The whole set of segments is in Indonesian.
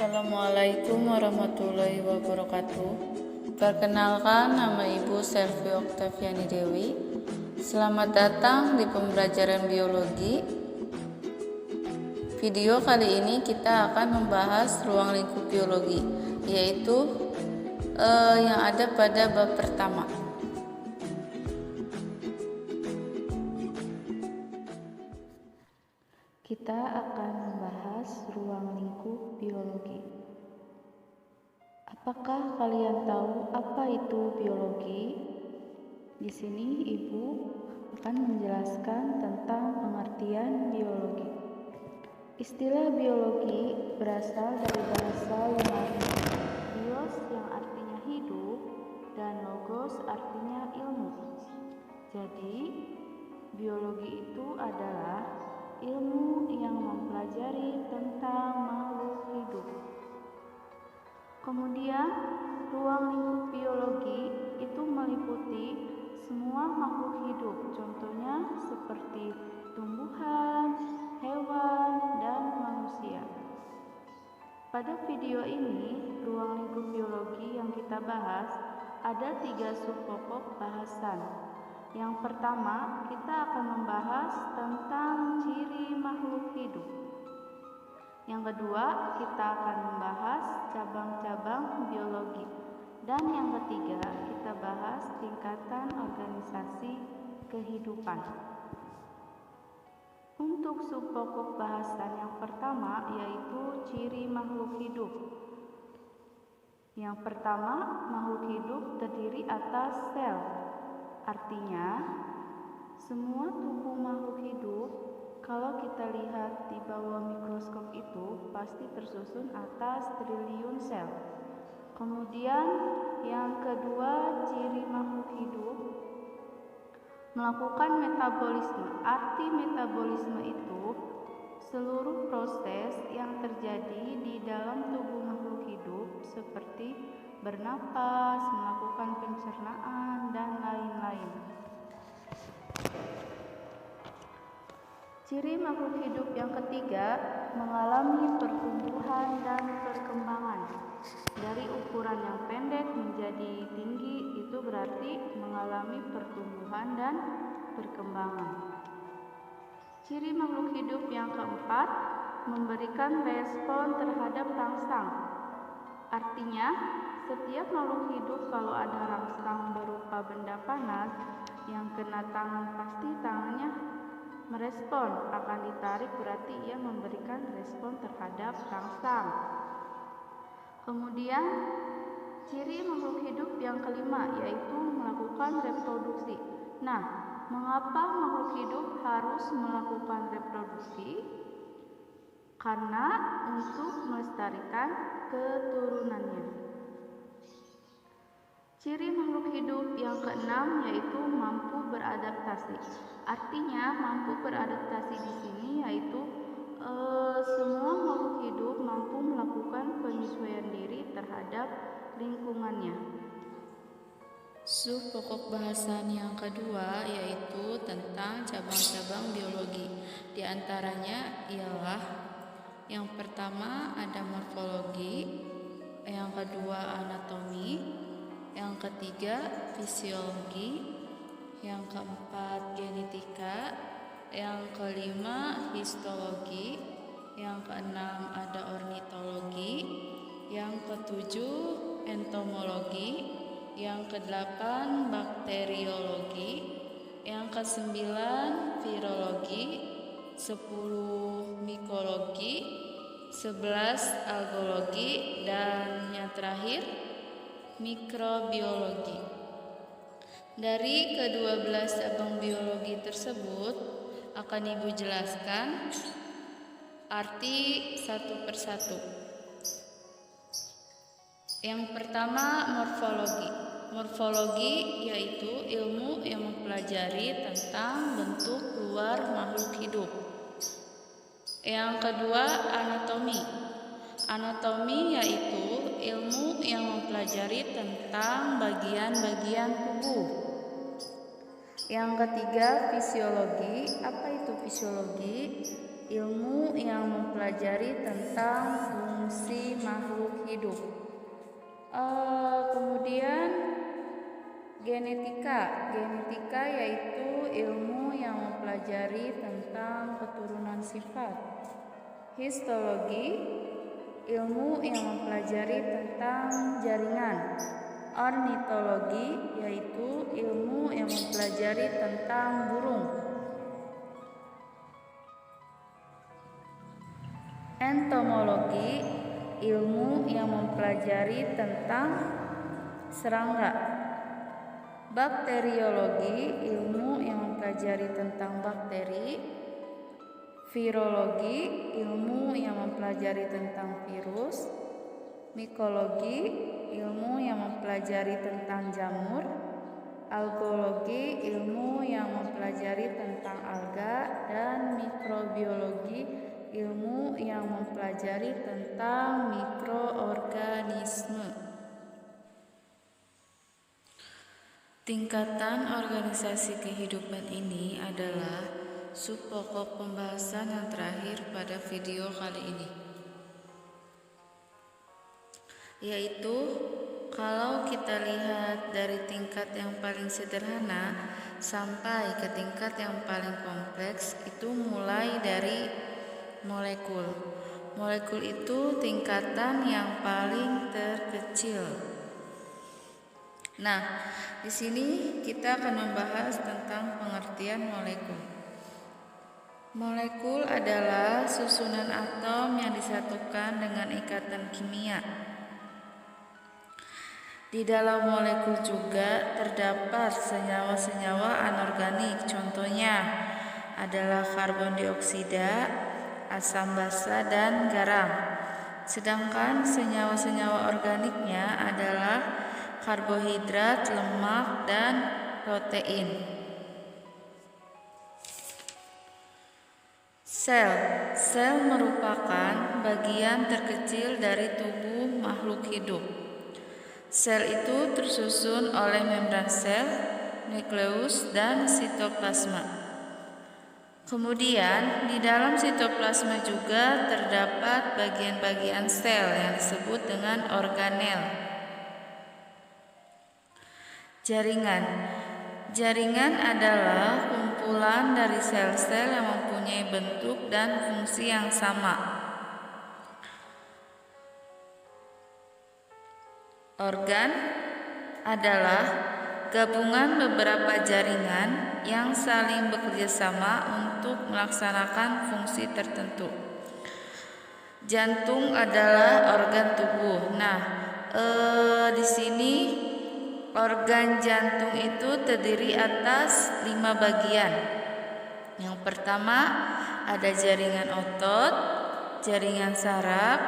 Assalamualaikum warahmatullahi wabarakatuh. Perkenalkan, nama Ibu Selvi Oktaviani Dewi. Selamat datang di pembelajaran biologi. Video kali ini kita akan membahas ruang lingkup biologi, yaitu yang ada pada bab pertama. Kita akan membahas ruang lingkup biologi. Apakah kalian tahu apa itu biologi? Di sini Ibu akan menjelaskan tentang pengertian biologi. Istilah biologi berasal dari bahasa Yunani, bios yang artinya hidup dan logos artinya ilmu. Jadi, biologi itu adalah ilmu yang mempelajari tentang makhluk hidup. Kemudian, ruang lingkup biologi itu meliputi semua makhluk hidup, contohnya seperti tumbuhan, hewan, dan manusia. Pada video ini, ruang lingkup biologi yang kita bahas ada 3 subpokok bahasan. Yang pertama, kita akan membahas tentang ciri makhluk hidup. Yang kedua, kita akan membahas cabang-cabang biologi. Dan yang ketiga, kita bahas tingkatan organisasi kehidupan. Untuk subpokok bahasan yang pertama yaitu ciri makhluk hidup. Yang pertama, makhluk hidup terdiri atas sel. Artinya, semua tubuh makhluk hidup kalau kita lihat di bawah mikroskop itu pasti tersusun atas triliun sel. Kemudian yang kedua, ciri makhluk hidup melakukan metabolisme. Arti metabolisme itu seluruh proses yang terjadi di dalam tubuh makhluk hidup seperti bernapas, melakukan pencernaan, dan lain-lain. Ciri makhluk hidup yang ketiga mengalami pertumbuhan dan perkembangan. Dari ukuran yang pendek menjadi tinggi itu berarti mengalami pertumbuhan dan perkembangan. Ciri makhluk hidup yang keempat memberikan respon terhadap rangsang. Artinya, setiap makhluk hidup kalau ada rangsang berupa benda panas yang kena tangan pasti tangannya merespon, akan ditarik berarti ia memberikan respon terhadap rangsang. Kemudian ciri makhluk hidup yang kelima yaitu melakukan reproduksi. Nah, mengapa makhluk hidup harus melakukan reproduksi? Karena untuk melestarikan keturunannya. Ciri makhluk hidup yang keenam yaitu mampu beradaptasi. Artinya mampu beradaptasi di sini yaitu semua makhluk hidup mampu melakukan penyesuaian diri terhadap lingkungannya. Subpokok bahasan yang kedua yaitu tentang cabang-cabang biologi. Di antaranya ialah yang pertama ada morfologi, yang kedua anatomi, yang ketiga fisiologi, yang keempat genetika, yang kelima histologi, yang keenam ada ornitologi, yang ketujuh entomologi, yang kedelapan bakteriologi, yang kesembilan virologi, 10 mikologi, 11 algologi, dan yang terakhir mikrobiologi. Dari ke-12 cabang biologi tersebut akan Ibu jelaskan arti satu persatu. Yang pertama, morfologi. Morfologi yaitu ilmu yang mempelajari tentang bentuk luar makhluk hidup. Yang kedua, anatomi. Anatomi yaitu ilmu yang mempelajari tentang bagian-bagian tubuh. Yang ketiga, fisiologi. Apa itu fisiologi? Ilmu yang mempelajari tentang fungsi makhluk hidup. Kemudian genetika. Genetika yaitu ilmu yang mempelajari tentang keturunan sifat. Histologi, ilmu yang mempelajari tentang jaringan. Ornitologi yaitu ilmu yang mempelajari tentang burung. Entomologi, ilmu yang mempelajari tentang serangga. Bakteriologi, ilmu yang mempelajari tentang bakteri. Virologi, ilmu yang mempelajari tentang virus. Mikologi, ilmu yang mempelajari tentang jamur. Algologi, ilmu yang mempelajari tentang alga. Dan mikrobiologi, ilmu yang mempelajari tentang mikroorganisme. Tingkatan organisasi kehidupan ini adalah subpokok pembahasan yang terakhir pada video kali ini, yaitu kalau kita lihat dari tingkat yang paling sederhana sampai ke tingkat yang paling kompleks, itu mulai dari molekul. Molekul itu tingkatan yang paling terkecil. Nah, di sini kita akan membahas tentang pengertian molekul. Molekul adalah susunan atom yang disatukan dengan ikatan kimia. Di dalam molekul juga terdapat senyawa-senyawa anorganik. Contohnya adalah karbon dioksida, asam basa, dan garam. Sedangkan senyawa-senyawa organiknya adalah karbohidrat, lemak, dan protein. Sel merupakan bagian terkecil dari tubuh makhluk hidup. Sel itu tersusun oleh membran sel, nukleus, dan sitoplasma. Kemudian di dalam sitoplasma juga terdapat bagian-bagian sel yang disebut dengan organel. Jaringan adalah kumpulan dari sel-sel yang mempunyai bentuk dan fungsi yang sama. Organ adalah gabungan beberapa jaringan yang saling bekerja sama untuk melaksanakan fungsi tertentu. Jantung adalah organ tubuh. Nah, di sini organ jantung itu terdiri atas 5 bagian. Yang pertama ada jaringan otot, jaringan saraf,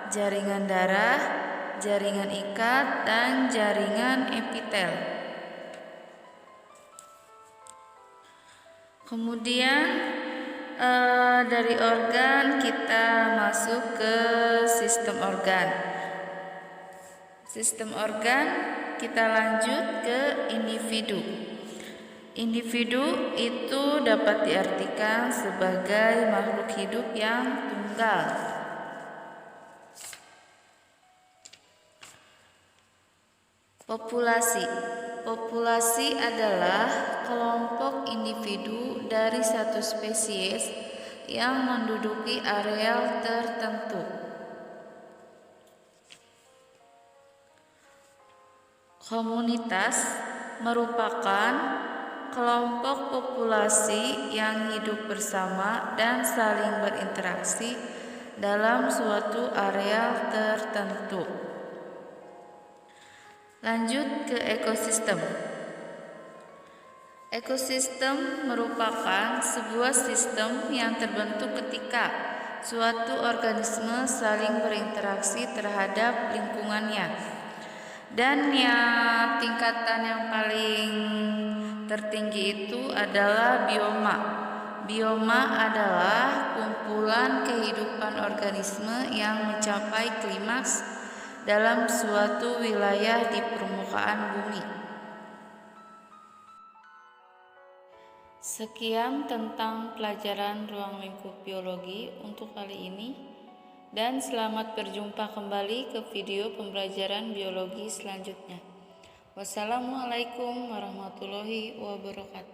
jaringan darah, jaringan ikat, dan jaringan epitel. Kemudian dari organ kita masuk ke sistem organ. Sistem organ kita lanjut ke individu. Individu itu dapat diartikan sebagai makhluk hidup yang tunggal. Populasi adalah kelompok individu dari satu spesies yang menduduki areal tertentu. Komunitas merupakan kelompok populasi yang hidup bersama dan saling berinteraksi dalam suatu areal tertentu. Lanjut ke ekosistem. Ekosistem merupakan sebuah sistem yang terbentuk ketika suatu organisme saling berinteraksi terhadap lingkungannya. Dan yang tingkatan yang paling tertinggi itu adalah bioma. Bioma adalah kumpulan kehidupan organisme yang mencapai klimaks dalam suatu wilayah di permukaan bumi. Sekian tentang pelajaran ruang lingkup biologi untuk kali ini, dan selamat berjumpa kembali ke video pembelajaran biologi selanjutnya. Wassalamualaikum warahmatullahi wabarakatuh.